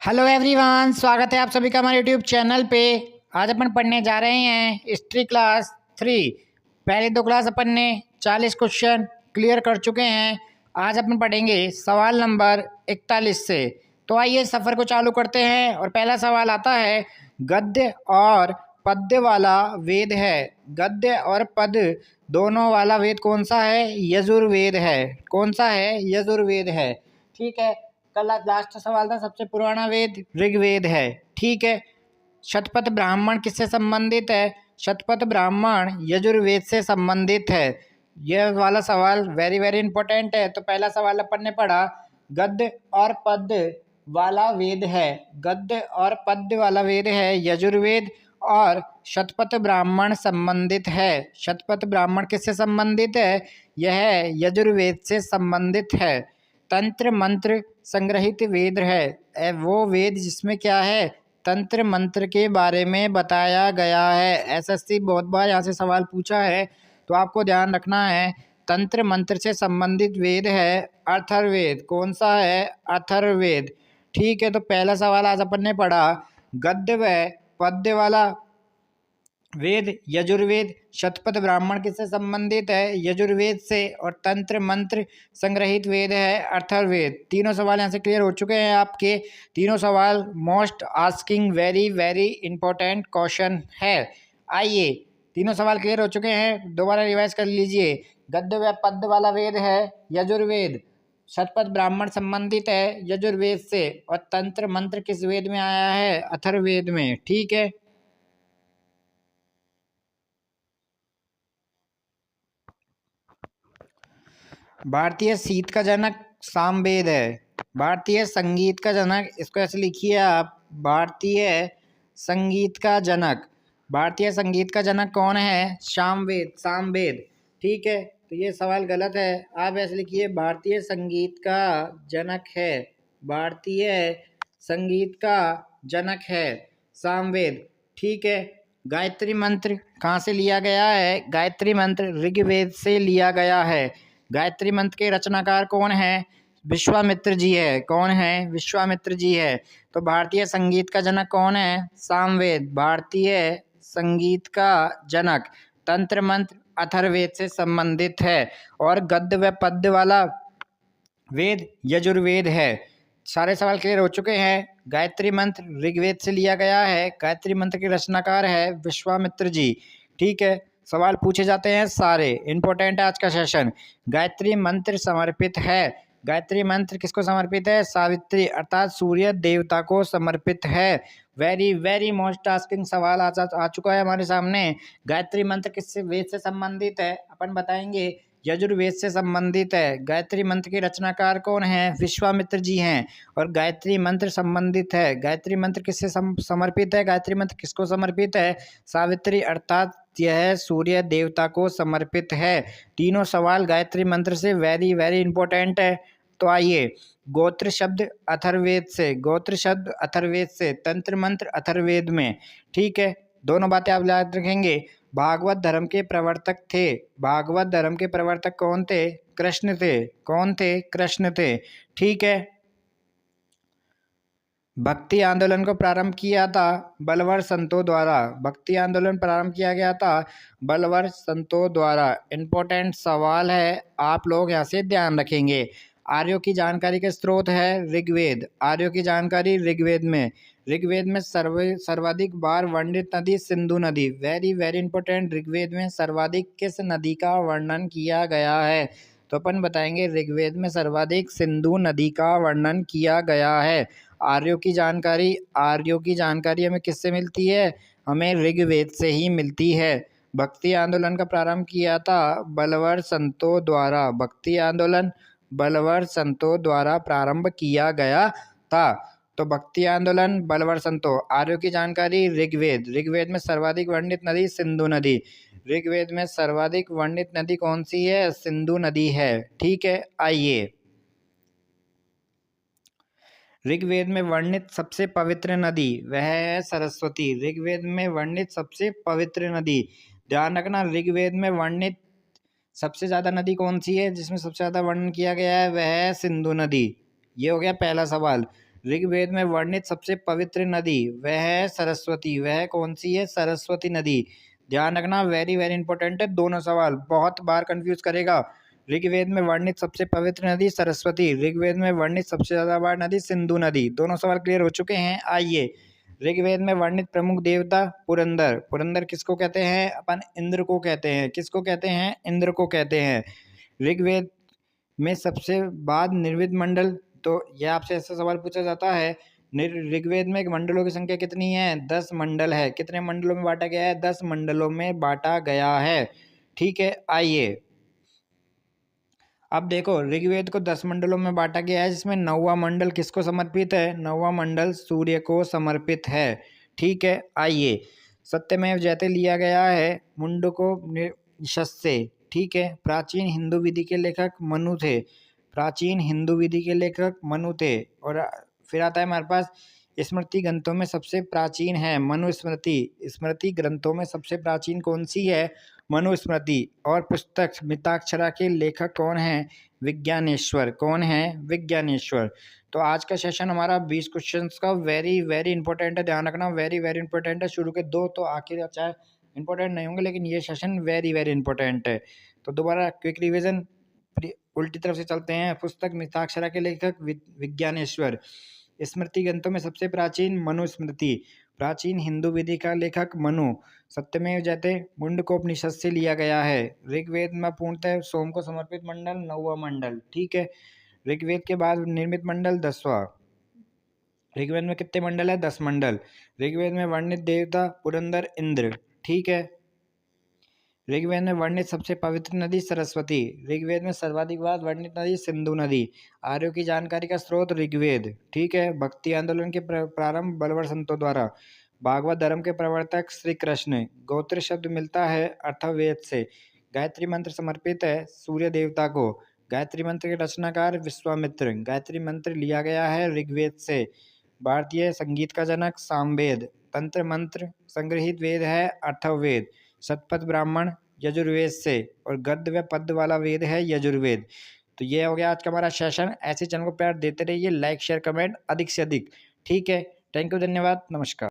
Hello everyone, स्वागत है आप सभी का हमारे यूट्यूब चैनल पे। आज अपन पढ़ने जा रहे हैं हिस्ट्री क्लास 3। पहले दो क्लास अपन ने 40 क्वेश्चन क्लियर कर चुके हैं। आज अपन पढ़ेंगे सवाल नंबर 41 से। तो आइए सफ़र को चालू करते हैं और पहला सवाल आता है, गद्य और पद्य वाला वेद है। गद्य और पद्य दोनों वाला वेद कौन सा है? यजुर्वेद है। कौन सा है? यजुर्वेद है। ठीक है। कल लास्ट सवाल था, सबसे पुराना वेद ऋग्वेद है। ठीक है। शतपथ ब्राह्मण किससे संबंधित है? शतपथ ब्राह्मण यजुर्वेद से संबंधित है। यह वाला सवाल वेरी वेरी इंपॉर्टेंट है। तो पहला सवाल अपन ने पढ़ा, गद्य और पद्य वाला वेद है। गद्य और पद्य वाला वेद है यजुर्वेद और शतपथ ब्राह्मण संबंधित है। शतपथ ब्राह्मण किससे संबंधित है? यह यजुर्वेद से संबंधित है। तंत्र मंत्र संग्रहित वेद है। वो वेद जिसमें क्या है? तंत्र मंत्र के बारे में बताया गया है। एसएससी बहुत बार यहाँ से सवाल पूछा है, तो आपको ध्यान रखना है। तंत्र मंत्र से संबंधित वेद है अथर्ववेद। कौन सा है? अथर्ववेद। ठीक है। तो पहला सवाल आज अपन ने पढ़ा, गद्य व पद्य वाला वेद यजुर्वेद। शतपथ ब्राह्मण किससे संबंधित है? यजुर्वेद से। और तंत्र मंत्र संग्रहित वेद है अथर्ववेद। तीनों सवाल यहाँ से क्लियर हो चुके हैं आपके। तीनों सवाल most asking very very important question है। आइए, तीनों सवाल क्लियर हो चुके हैं, दोबारा रिवाइज कर लीजिए। गद्य व पद्य वाला वेद है यजुर्वेद। शतपथ ब्राह्मण संबंधित है यजुर्वेद से। और तंत्र मंत्र किस वेद में आया है? अथर्ववेद में। ठीक है। भारतीय शीत का जनक सामवेद है। भारतीय संगीत का जनक, इसको ऐसे लिखिए आप, भारतीय संगीत का जनक। भारतीय संगीत का जनक कौन है? सामवेद। सामवेद। ठीक है। तो ये सवाल गलत है, आप ऐसे लिखिए, भारतीय संगीत का जनक है। भारतीय संगीत का जनक है सामवेद। ठीक है। गायत्री मंत्र कहाँ से लिया गया है? गायत्री मंत्र ऋग्वेद से लिया गया है। गायत्री मंत्र के रचनाकार कौन है? विश्वामित्र जी है। कौन है? विश्वामित्र जी है। तो भारतीय संगीत का जनक कौन है? सामवेद। भारतीय संगीत का जनक तंत्र मंत्र अथर्ववेद से संबंधित है। और गद्य व पद्य वाला वेद यजुर्वेद है। सारे सवाल क्लियर हो चुके हैं। गायत्री मंत्र ऋग्वेद से लिया गया है। गायत्री मंत्र के रचनाकार है विश्वामित्र जी। ठीक है। सवाल पूछे जाते हैं सारे, इंपॉर्टेंट है आज का सेशन। गायत्री मंत्र समर्पित है। गायत्री मंत्र किसको समर्पित है? सावित्री अर्थात सूर्य देवता को समर्पित है। वेरी वेरी मोस्ट टास्किंग सवाल आ चुका है हमारे सामने। गायत्री मंत्र किस वेद से संबंधित है? अपन बताएंगे यजुर्वेद से संबंधित है। गायत्री मंत्र के रचनाकार कौन है? विश्वामित्र जी हैं। और गायत्री मंत्र संबंधित है। गायत्री मंत्र किससे समर्पित है? गायत्री मंत्र किसको समर्पित है? सावित्री अर्थात यह सूर्य देवता को समर्पित है। तीनों सवाल गायत्री मंत्र से वेरी वेरी इंपॉर्टेंट है। तो आइए, गोत्र शब्द अथर्ववेद से, गोत्र शब्द अथर्ववेद से, तंत्र मंत्र अथर्ववेद में। ठीक है। दोनों बातें आप याद रखेंगे। भागवत धर्म के प्रवर्तक थे। भागवत धर्म के प्रवर्तक कौन थे? कृष्ण थे। कौन थे? कृष्ण थे। ठीक है। भक्ति आंदोलन को प्रारंभ किया था बलवर संतों द्वारा। भक्ति आंदोलन प्रारंभ किया गया था बलवर संतों द्वारा। इंपॉर्टेंट सवाल है, आप लोग यहाँ से ध्यान रखेंगे। आर्यों की जानकारी के स्रोत है ऋग्वेद। आर्यों की जानकारी ऋग्वेद में। ऋग्वेद में सर्वाधिक बार वर्णित नदी सिंधु नदी। Very very important. ऋग्वेद में सर्वाधिक किस नदी का वर्णन किया गया है? तो अपन बताएंगे ऋग्वेद में सर्वाधिक सिंधु नदी का वर्णन किया गया है। आर्यों की जानकारी, आर्यों की जानकारी हमें किससे मिलती है? हमें ऋग्वेद से ही मिलती है। भक्ति आंदोलन का प्रारंभ किया था बलवर संतों द्वारा। भक्ति आंदोलन बलवर संतों द्वारा प्रारंभ किया गया था। तो भक्ति आंदोलन बलवर संतों। आर्यों की जानकारी ऋग्वेद। ऋग्वेद में सर्वाधिक वर्णित नदी सिंधु नदी। ऋग्वेद में सर्वाधिक वर्णित नदी कौन सी है? सिंधु नदी है। ठीक है। आइए, ऋग्वेद में वर्णित सबसे पवित्र नदी वह है सरस्वती। ऋग्वेद में वर्णित सबसे पवित्र नदी, ध्यान रखना, ऋग्वेद में वर्णित सबसे ज़्यादा नदी कौन सी है? जिसमें सबसे ज़्यादा वर्णन किया गया है वह है सिंधु नदी। ये हो गया पहला सवाल। ऋग्वेद में वर्णित सबसे पवित्र नदी वह है सरस्वती। वह कौन सी है? सरस्वती नदी। ध्यान रखना, वेरी वेरी इंपॉर्टेंट है, दोनों सवाल बहुत बार कंफ्यूज करेगा। ऋग्वेद में वर्णित सबसे पवित्र नदी सरस्वती, ऋग्वेद में वर्णित सबसे ज्यादा बार नदी सिंधु नदी। दोनों सवाल क्लियर हो चुके हैं। आइए, ऋग्वेद में वर्णित प्रमुख देवता पुरंदर। पुरंदर किसको कहते हैं? अपन इंद्र को कहते हैं। किसको कहते हैं? इंद्र को कहते हैं। ऋग्वेद में सबसे बाद निर्मित मंडल, तो यह आपसे ऐसा सवाल पूछा जाता है, ऋग्वेद में मंडलों की संख्या कितनी है? 10 मंडल है। कितने मंडलों में बांटा गया है? 10 मंडलों में बांटा गया है। ठीक है, आइए अब देखो, ऋग्वेद को 10 मंडलों में बांटा गया है, जिसमें 9वां मंडल किसको समर्पित है? 9वां मंडल सूर्य को समर्पित है। ठीक है, आइए, सत्यमेव जयते लिया गया है मुंडको निशस्य। ठीक है, प्राचीन हिंदू विधि के लेखक मनु थे। प्राचीन हिंदू विधि के लेखक मनु थे। और फिर आता है हमारे पास स्मृति ग्रंथों में सबसे प्राचीन है मनुस्मृति। स्मृति ग्रंथों में सबसे प्राचीन कौन सी है? मनुस्मृति। और पुस्तक मिताक्षरा के लेखक कौन हैं? विज्ञानेश्वर। कौन है? विज्ञानेश्वर। तो आज का सेशन हमारा 20 क्वेश्चंस का वेरी वेरी इंपॉर्टेंट है, ध्यान रखना, वेरी वेरी इंपॉर्टेंट है। शुरू के 2 तो आखिर चाहे इंपॉर्टेंट नहीं होंगे, लेकिन ये सेशन वेरी वेरी इंपॉर्टेंट है। तो दोबारा क्विक रिविजन, उल्टी तरफ से चलते हैं। पुस्तक मिताक्षरा के लेखक विज्ञानेश्वर। स्मृति ग्रंथों में सबसे प्राचीन मनुस्मृति। प्राचीन हिंदू विधि का लेखक मनु। सत्यमेव जयते मुंडकोपनिषद से लिया गया है। ऋग्वेद में पूर्णतः सोम को समर्पित मंडल 9वां मंडल। ठीक है, ऋग्वेद के बाद निर्मित मंडल 10वां। ऋग्वेद में कितने मंडल है? 10 मंडल। ऋग्वेद में वर्णित देवता पुरंदर इंद्र। ठीक है, ऋग्वेद में वर्णित सबसे पवित्र नदी सरस्वती। ऋग्वेद में सर्वाधिक बार वर्णित नदी सिंधु नदी। आर्यों की जानकारी का स्रोत ऋग्वेद। ठीक है, भक्ति आंदोलन के प्रारंभ बलवर संतों द्वारा। भागवत धर्म के प्रवर्तक श्री कृष्ण। गोत्र शब्द मिलता है अथर्ववेद से। गायत्री मंत्र समर्पित है सूर्य देवता को। गायत्री मंत्र के रचनाकार विश्वामित्र। गायत्री मंत्र लिया गया है ऋग्वेद से। भारतीय संगीत का जनक सामवेद। तंत्र मंत्र संग्रहित वेद है अथर्ववेद। शतपथ ब्राह्मण यजुर्वेद से, और गद्य व पद्य वाला वेद है यजुर्वेद। तो ये हो गया आज का हमारा सेशन। ऐसे चैनल को प्यार देते रहिए, लाइक शेयर कमेंट अधिक से अधिक। ठीक है, थैंक यू, धन्यवाद, नमस्कार।